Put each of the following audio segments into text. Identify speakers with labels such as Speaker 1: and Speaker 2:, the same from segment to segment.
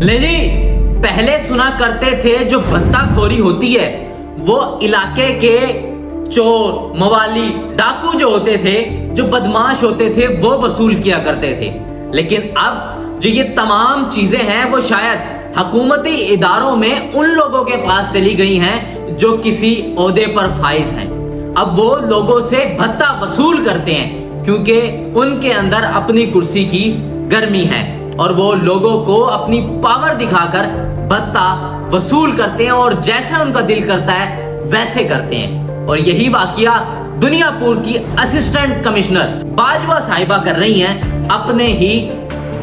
Speaker 1: ले जी, पहले सुना करते थे जो भत्ताखोरी होती है वो इलाके के चोर, मवाली, डाकू जो होते थे, जो बदमाश होते थे, वो वसूल किया करते थे। लेकिन अब जो ये तमाम चीजें हैं वो शायद हुकूमती इदारों में उन लोगों के पास चली गई हैं जो किसी ओहदे पर फाइज हैं। अब वो लोगों से भत्ता वसूल करते हैं क्योंकि उनके अंदर अपनी कुर्सी की गर्मी है और वो लोगों को अपनी पावर दिखाकर भत्ता वसूल करते हैं और जैसा उनका दिल करता है वैसे करते हैं। और यही वाकया दुनियापुर की असिस्टेंट कमिश्नर बाजवा साहिबा कर रही हैं अपने ही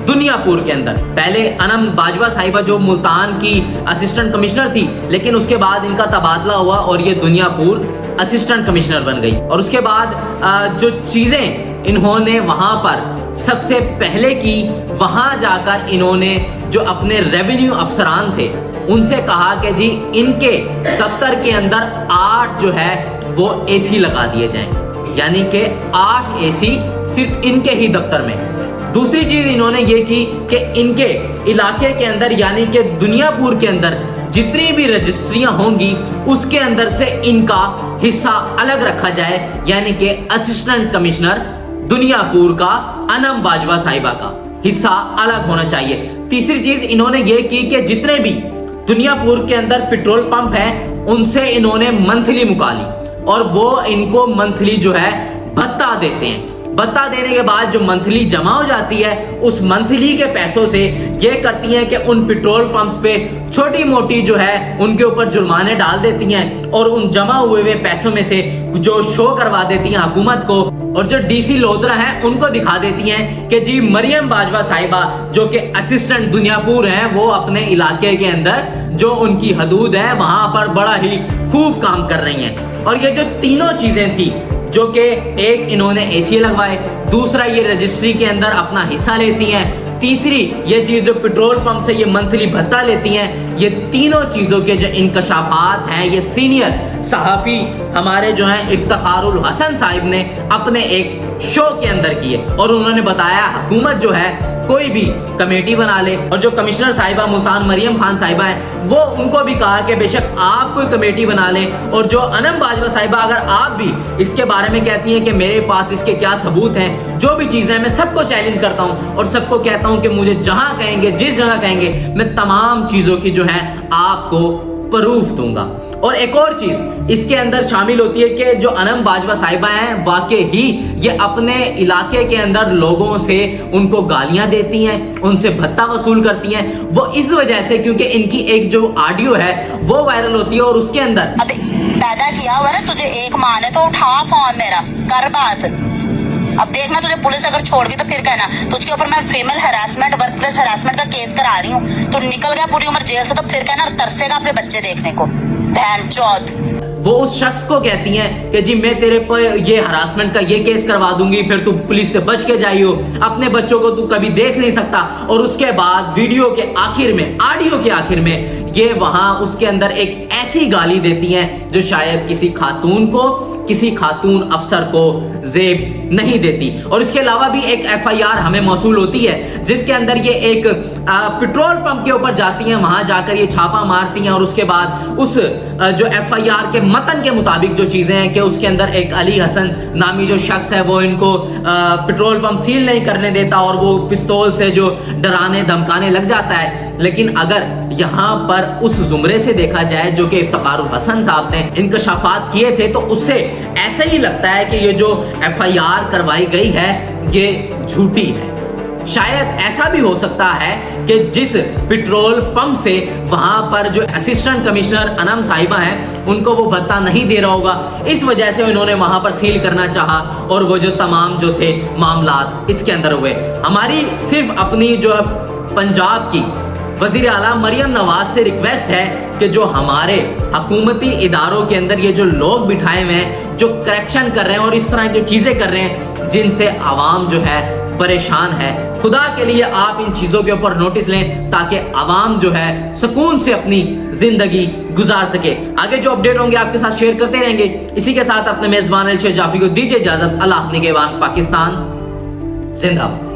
Speaker 1: दुनियापुर के अंदर। पहले अनम बाजवा साहिबा जो मुल्तान की असिस्टेंट कमिश्नर थी, लेकिन उसके बाद इनका तबादला हुआ और ये दुनियापुर असिस्टेंट कमिश्नर बन गई। और उसके बाद जो चीजें इन्होंने वहां पर सबसे पहले की, वहां जाकर इन्होंने जो अपने रेवेन्यू अफसरान थे उनसे कहा कि जी इनके दफ्तर के अंदर 8 जो है वो एसी लगा दिए जाएं, यानी कि 8 एसी सिर्फ इनके ही दफ्तर में। दूसरी चीज इन्होंने ये की कि इनके इलाके के अंदर यानी कि दुनियापुर के अंदर जितनी भी रजिस्ट्रियां होंगी उसके अंदर से इनका हिस्सा अलग रखा जाए, यानी कि असिस्टेंट कमिश्नर दुनियापुर का अनम बाजवा साहिबा का हिस्सा अलग होना चाहिए। तीसरी चीज इन्होंने ये की कि जितने भी दुनियापुर के अंदर पेट्रोल पंप है उनसे इन्होंने मंथली मुकाली और वो इनको मंथली जो है भत्ता देते हैं। भत्ता देने के बाद जो मंथली जमा हो जाती है उस मंथली के पैसों से ये करती हैं कि उन पेट्रोल पंप्स पे छोटी मोटी जो है उनके ऊपर जुर्माने डाल देती हैं और उन जमा हुए पैसों में से जो शो करवा देती हैं हुकूमत को और जो डीसी लोधरा हैं उनको दिखा देती हैं कि जी मरियम बाजवा साहिबा जो कि असिस्टेंट दुनियापुर हैं वो अपने इलाके के अंदर जो उनकी हदूद है वहां पर बड़ा ही खूब काम कर रही हैं। और ये जो तीनों चीजें थी जो कि एक इन्होंने एसी लगवाए, दूसरा ये रजिस्ट्री के अंदर अपना हिस्सा लेती हैं, तीसरी ये चीज जो पेट्रोल पंप से ये मंथली भत्ता लेती हैं, ये तीनों चीजों के जो इंकशाफात हैं ये सीनियर सहाफी हमारे जो हैं इफ्तिखारुल हसन साहिब ने अपने एक शो के अंदर किए और उन्होंने बताया हुकूमत जो है कोई भी कमेटी बना ले। और जो कमिश्नर साहिबा मुल्तान मरियम खान साहिबा हैं वो उनको भी कहा कि बेशक आप कोई कमेटी बना लें और जो अनम बाजवा साहिबा अगर आप भी इसके बारे में कहती हैं कि मेरे पास इसके क्या सबूत हैं, जो भी चीजें मैं सबको चैलेंज करता हूं और सबको कहता हूं कि मुझे जहां कहेंगे जिस जगह कहेंगे मैं तमाम चीजों की जो है आपको प्रूफ दूंगा। और एक और चीज इसके अंदर शामिल होती है कि जो अनम बाजवा साहिबा हैं वाकई ही ये अपने इलाके के अंदर लोगों से उनको गालियां देती हैं, उनसे भत्ता वसूल करती हैं। वो इस वजह से क्योंकि इनकी एक जो ऑडियो है वो वायरल होती है और उसके अंदर
Speaker 2: अबे पैदा किया हुआ है तुझे एक माँ ने तो उठा फोन मेरा कर बात। अब देखना तुझे पुलिस अगर छोड़ दी तो फिर कहना तुझके ऊपर मैं female harassment work place harassment का केस करा रही हूँ। तो निकल गया पूरी उम्र जेल से तो फिर कहना तरसेगा अपने बच्चे देखने को बहन चौथ।
Speaker 1: वो उस शख्स को कहती हैं कि जी मैं तेरे पर ये हरासमेंट का ये केस करवा दूंगी, फिर तू पुलिस से बच के जाइयो, अपने बच्चों को तू कभी देख नहीं सकता। और उसके बाद वीडियो के आखिर में, ऑडियो के आखिर में ये वहां उसके अंदर एक ऐसी गाली देती हैं जो शायद किसी खातून को, किसी खातून अफसर को जेब नहीं देती। और इसके अलावा भी एक एफआईआर हमें मौसूल होती है जिसके अंदर ये एक पेट्रोल पंप के ऊपर जाती हैं, वहां जाकर ये छापा मारती हैं और उसके बाद उस जो एफआईआर के मतन के मुताबिक जो चीजें हैं कि उसके अंदर एक अली हसन नामी जो शख्स है वो इनको पेट्रोल पंप सील नहीं करने देता और वो पिस्तौल से जो डराने धमकाने लग जाता है। लेकिन अगर यहाँ पर उस जुमरे से देखा जाए जो कि इफ्तिखारुल हसन साहब ने इंकशाफात किए थे तो उससे ऐसा ही लगता है कि ये जो एफआईआर करवाई गई है ये झूठी है। शायद ऐसा भी हो सकता है कि जिस पेट्रोल पंप से वहां पर जो असिस्टेंट कमिश्नर अनम साहिबा हैं उनको वो भत्ता नहीं दे रहा होगा, इस वजह से उन्होंने वहां पर सील करना चाहा और वो जो तमाम जो थे मामलात इसके अंदर हुए। हमारी सिर्फ अपनी जो पंजाब की वजीर आला मरियम नवाज से रिक्वेस्ट है कि जो हमारे हुकूमती इदारों के अंदर ये जो लोग बिठाए हुए हैं जो करप्शन कर रहे हैं और इस तरह की चीजें कर रहे हैं जिनसे आवाम जो है परेशान है, खुदा के लिए आप इन चीजों के ऊपर नोटिस लें ताकि आवाम जो है सुकून से अपनी जिंदगी गुजार सके। आगे जो अपडेट होंगे आपके साथ शेयर करते रहेंगे। इसी के साथ अपने मेजबान अलशेर जाफी को दीजिए इजाजत। अल्लाह निगहबान। पाकिस्तान जिंदाबाद।